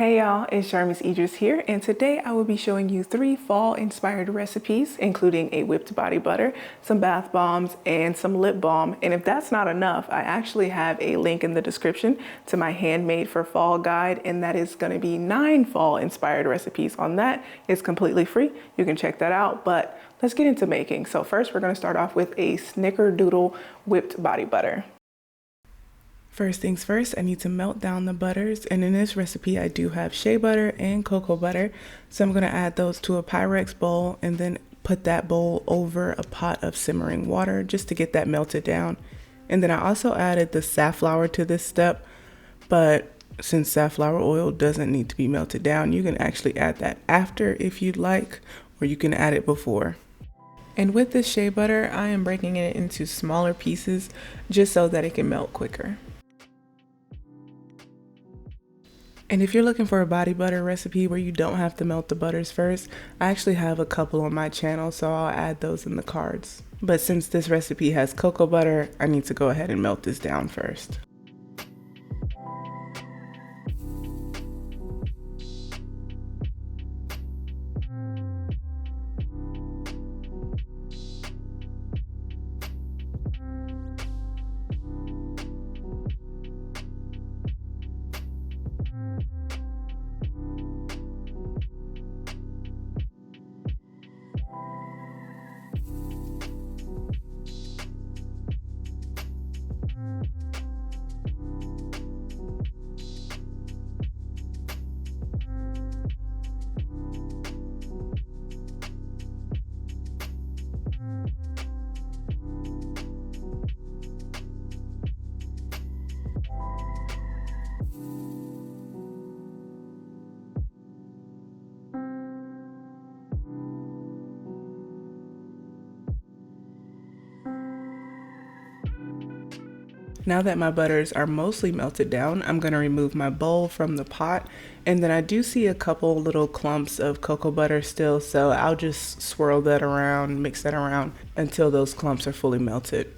Hey y'all, it's Sharmis Idris here, and today I will be showing you 3 fall-inspired recipes, including a whipped body butter, some bath bombs, and some lip balm. And if that's not enough, I actually have a link in the description to my Handmade for Fall guide, and that is going to be 9 fall-inspired recipes on that. It's completely free. You can check that out, but let's get into making. So first, we're going to start off with a Snickerdoodle whipped body butter. First things first, I need to melt down the butters, and in this recipe I do have shea butter and cocoa butter, so I'm going to add those to a Pyrex bowl and then put that bowl over a pot of simmering water just to get that melted down. And then I also added the safflower to this step, but since safflower oil doesn't need to be melted down, you can actually add that after if you'd like, or you can add it before. And with this shea butter, I am breaking it into smaller pieces just so that it can melt quicker. And if you're looking for a body butter recipe where you don't have to melt the butters first, I actually have a couple on my channel, so I'll add those in the cards. But since this recipe has cocoa butter, I need to go ahead and melt this down first. Now that my butters are mostly melted down, I'm going to remove my bowl from the pot, and then I do see a couple little clumps of cocoa butter still, so I'll just swirl that around, mix that around until those clumps are fully melted.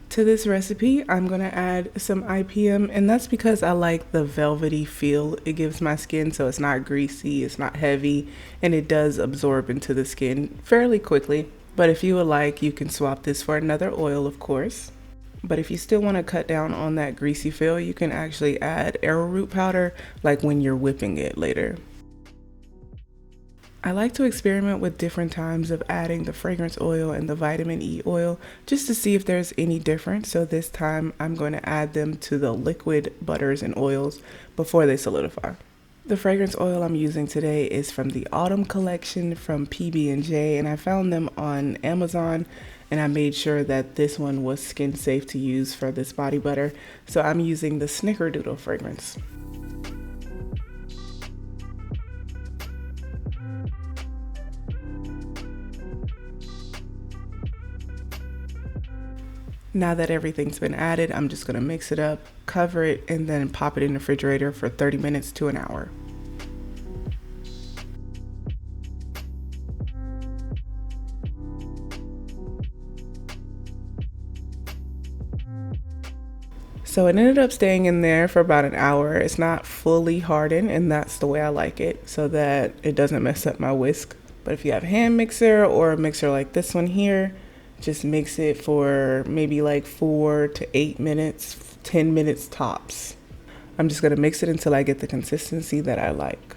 To this recipe, I'm going to add some IPM, and that's because I like the velvety feel it gives my skin, so it's not greasy, it's not heavy, and it does absorb into the skin fairly quickly. But if you would like, you can swap this for another oil, of course. But if you still want to cut down on that greasy feel, you can actually add arrowroot powder, like when you're whipping it later. I like to experiment with different times of adding the fragrance oil and the vitamin E oil, just to see if there's any difference. So this time I'm going to add them to the liquid butters and oils before they solidify. The fragrance oil I'm using today is from the Autumn collection from PB&J, and I found them on Amazon, and I made sure that this one was skin safe to use for this body butter, so I'm using the Snickerdoodle fragrance. Now that everything's been added, I'm just going to mix it up, cover it, and then pop it in the refrigerator for 30 minutes to an hour. So it ended up staying in there for about an hour. It's not fully hardened, and that's the way I like it, so that it doesn't mess up my whisk. But if you have a hand mixer or a mixer like this one here, just mix it for maybe like 4 to 8 minutes, 10 minutes tops. I'm just gonna mix it until I get the consistency that I like.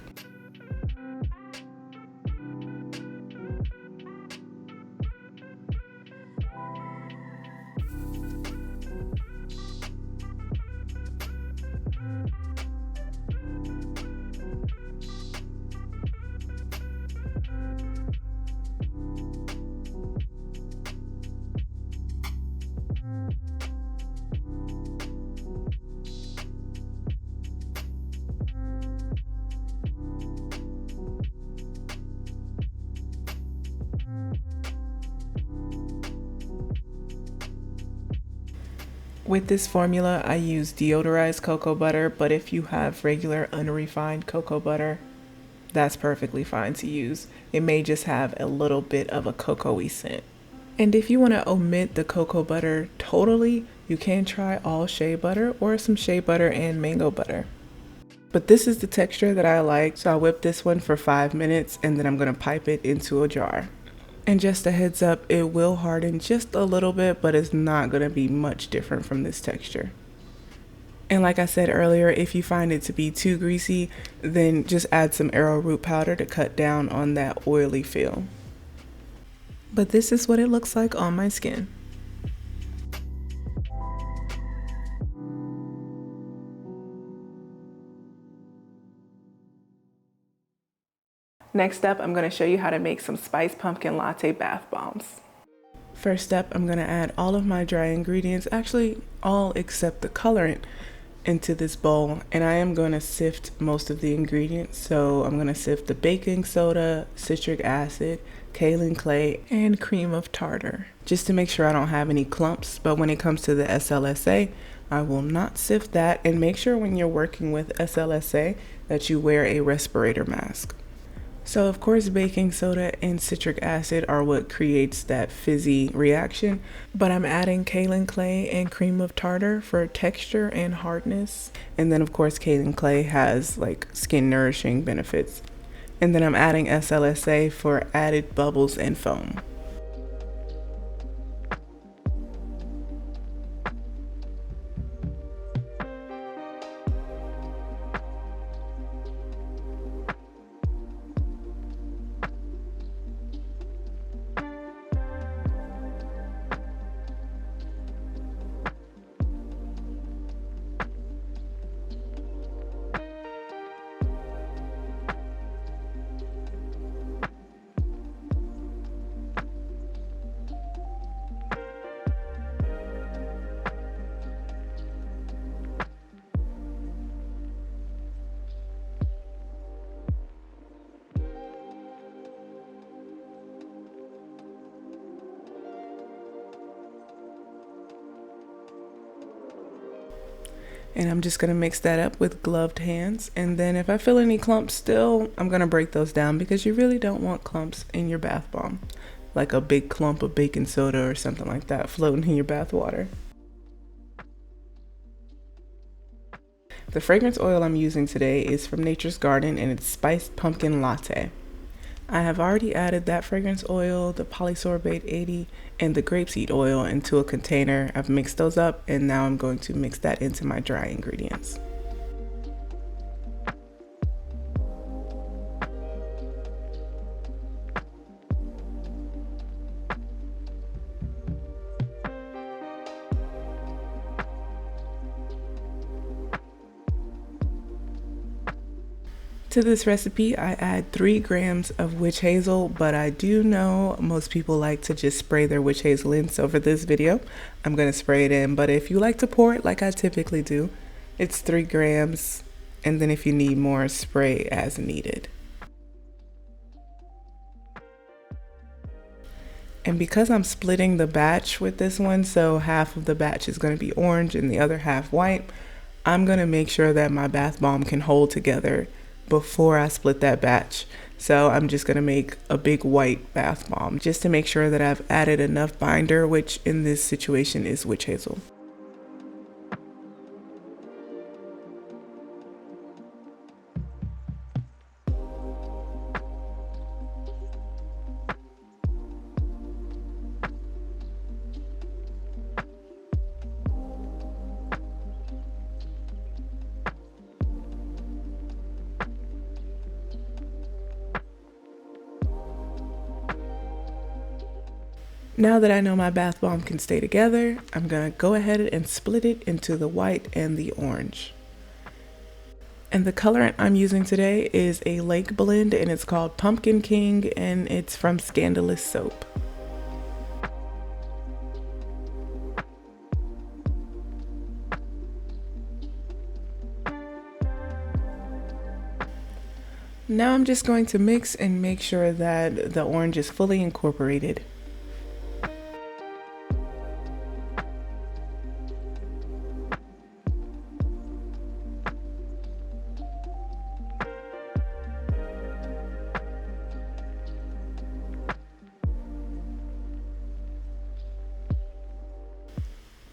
With this formula, I use deodorized cocoa butter, but if you have regular unrefined cocoa butter, that's perfectly fine to use. It may just have a little bit of a cocoa-y scent. And if you want to omit the cocoa butter totally, You can try all shea butter or some shea butter and mango butter. But this is the texture that I like, so I'll whip this one for 5 minutes and then I'm going to pipe it into a jar. And just a heads up, it will harden just a little bit, but it's not going to be much different from this texture. And like I said earlier, if you find it to be too greasy, then just add some arrowroot powder to cut down on that oily feel. But this is what it looks like on my skin. Next up, I'm going to show you how to make some spiced pumpkin latte bath bombs. First step, I'm going to add all of my dry ingredients, actually all except the colorant, into this bowl, and I am going to sift most of the ingredients. So I'm going to sift the baking soda, citric acid, kaolin clay, and cream of tartar, just to make sure I don't have any clumps. But when it comes to the SLSA, I will not sift that, and make sure when you're working with SLSA that you wear a respirator mask. So of course, baking soda and citric acid are what creates that fizzy reaction, but I'm adding kaolin clay and cream of tartar for texture and hardness. And then of course, kaolin clay has like skin nourishing benefits. And then I'm adding SLSA for added bubbles and foam. And I'm just gonna mix that up with gloved hands. And then if I feel any clumps still, I'm gonna break those down, because you really don't want clumps in your bath bomb. Like a big clump of baking soda or something like that floating in your bath water. The fragrance oil I'm using today is from Nature's Garden, and it's Spiced Pumpkin Latte. I have already added that fragrance oil, the polysorbate 80, and the grapeseed oil into a container. I've mixed those up, and now I'm going to mix that into my dry ingredients. To this recipe, I add 3 grams of witch hazel, but I do know most people like to just spray their witch hazel in. So for this video, I'm going to spray it in. But if you like to pour it like I typically do, it's 3 grams. And then if you need more, spray as needed. And because I'm splitting the batch with this one, so half of the batch is going to be orange and the other half white, I'm going to make sure that my bath bomb can hold together before I split that batch. So I'm just going to make a big white bath bomb just to make sure that I've added enough binder, which in this situation is witch hazel. Now that I know my bath bomb can stay together, I'm gonna go ahead and split it into the white and the orange. And the colorant I'm using today is a lake blend, and it's called Pumpkin King, and it's from Scandalous Soap. Now I'm just going to mix and make sure that the orange is fully incorporated.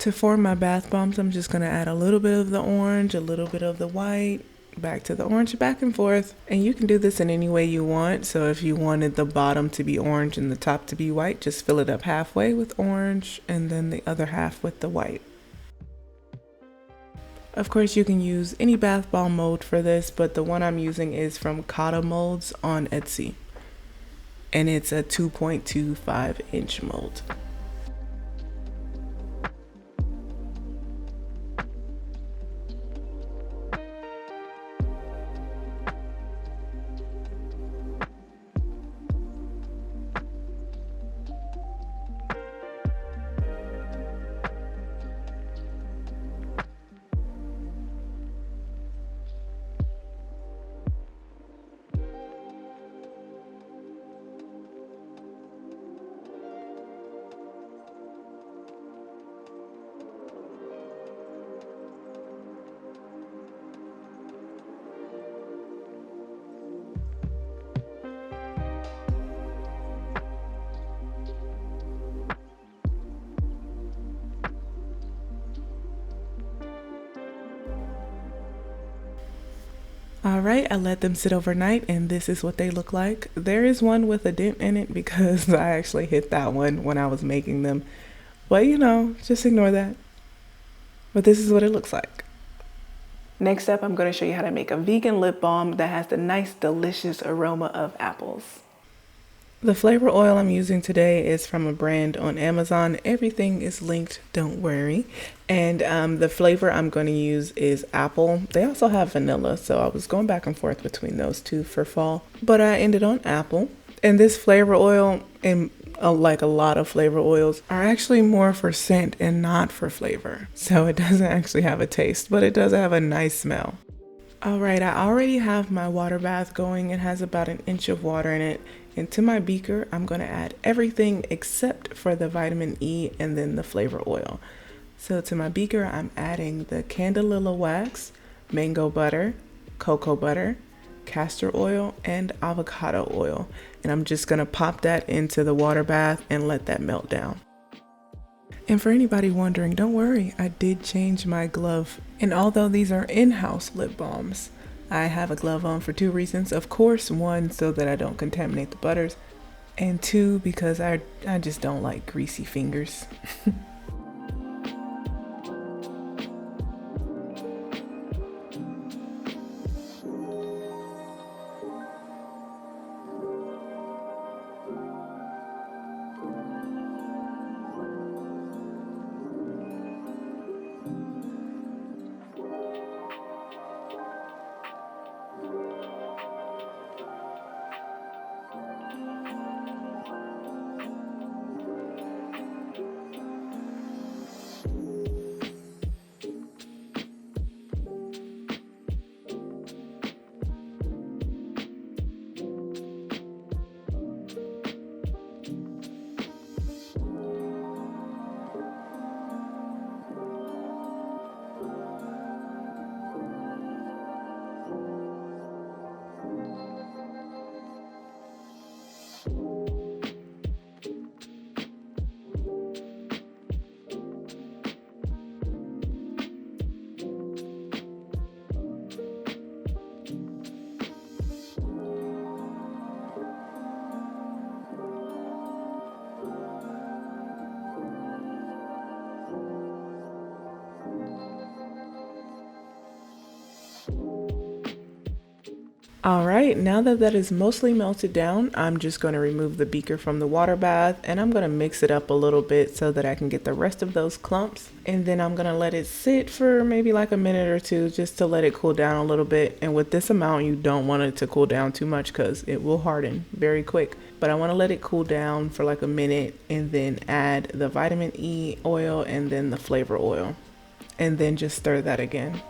To form my bath bombs, I'm just going to add a little bit of the orange, a little bit of the white, back to the orange, back and forth. And you can do this in any way you want. So if you wanted the bottom to be orange and the top to be white, just fill it up halfway with orange and then the other half with the white. Of course, you can use any bath bomb mold for this, but the one I'm using is from Kata Molds on Etsy. And it's a 2.25 inch mold. Alright, I let them sit overnight and this is what they look like. There is one with a dent in it because I actually hit that one when I was making them. But you know, just ignore that. But this is what it looks like. Next up, I'm going to show you how to make a vegan lip balm that has the nice, delicious aroma of apples. The flavor oil I'm using today is from a brand on Amazon. Everything is linked, don't worry. And the flavor I'm going to use is apple. They also have vanilla, so I was going back and forth between those two for fall. But I ended on apple. And this flavor oil, and like a lot of flavor oils, are actually more for scent and not for flavor. So it doesn't actually have a taste, but it does have a nice smell. Alright, I already have my water bath going. It has about an inch of water in it. And to my beaker, I'm going to add everything except for the vitamin E and then the flavor oil. So to my beaker, I'm adding the candelilla wax, mango butter, cocoa butter, castor oil, and avocado oil. And I'm just going to pop that into the water bath and let that melt down. And for anybody wondering, don't worry, I did change my glove. And although these are in-house lip balms, I have a glove on for two reasons. Of course, one, so that I don't contaminate the butters, and two, because I just don't like greasy fingers. All right, now that that is mostly melted down, I'm just going to remove the beaker from the water bath and I'm going to mix it up a little bit so that I can get the rest of those clumps. And then I'm going to let it sit for maybe like a minute or two just to let it cool down a little bit. And with this amount, you don't want it to cool down too much because it will harden very quick. But I want to let it cool down for like a minute and then add the vitamin E oil and then the flavor oil. And then just stir that again.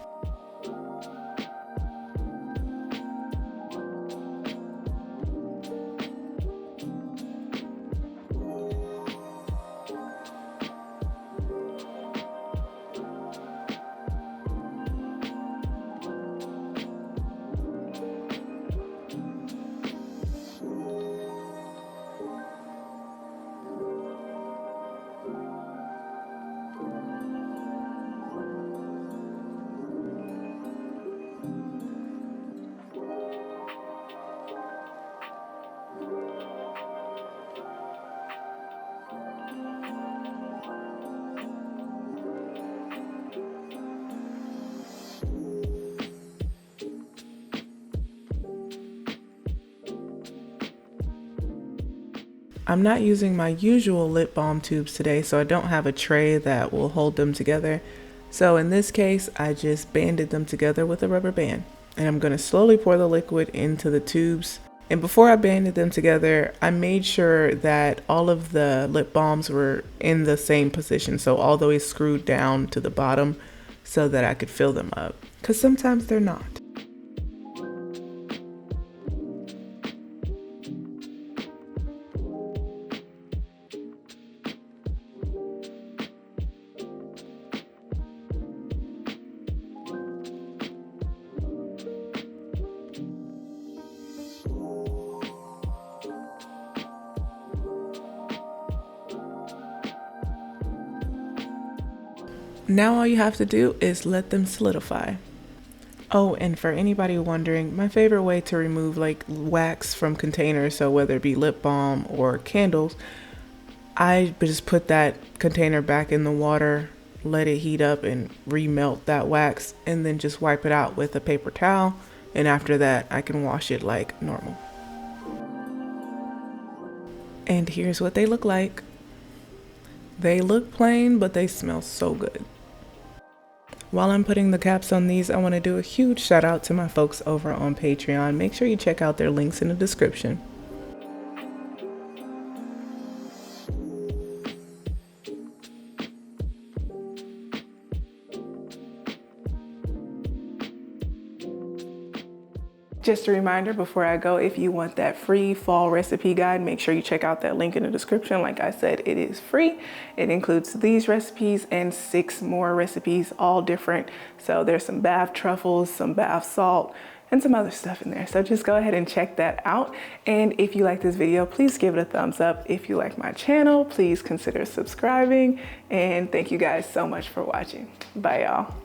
I'm not using my usual lip balm tubes today, so I don't have a tray that will hold them together. So in this case, I just banded them together with a rubber band. And I'm going to slowly pour the liquid into the tubes. And before I banded them together, I made sure that all of the lip balms were in the same position. So all the way screwed down to the bottom so that I could fill them up. Because sometimes they're not. Now all you have to do is let them solidify. Oh, and for anybody wondering, my favorite way to remove like wax from containers, so whether it be lip balm or candles, I just put that container back in the water, let it heat up and remelt that wax, and then just wipe it out with a paper towel. And after that, I can wash it like normal. And here's what they look like. They look plain, but they smell so good. While I'm putting the caps on these, I want to do a huge shout out to my folks over on Patreon. Make sure you check out their links in the description. Just a reminder before I go, if you want that free fall recipe guide, make sure you check out that link in the description. Like I said, it is free. It includes these recipes and 6 more recipes, all different. So there's some bath truffles, some bath salt, and some other stuff in there. So just go ahead and check that out. And if you like this video, please give it a thumbs up. If you like my channel, please consider subscribing. And thank you guys so much for watching. Bye, y'all.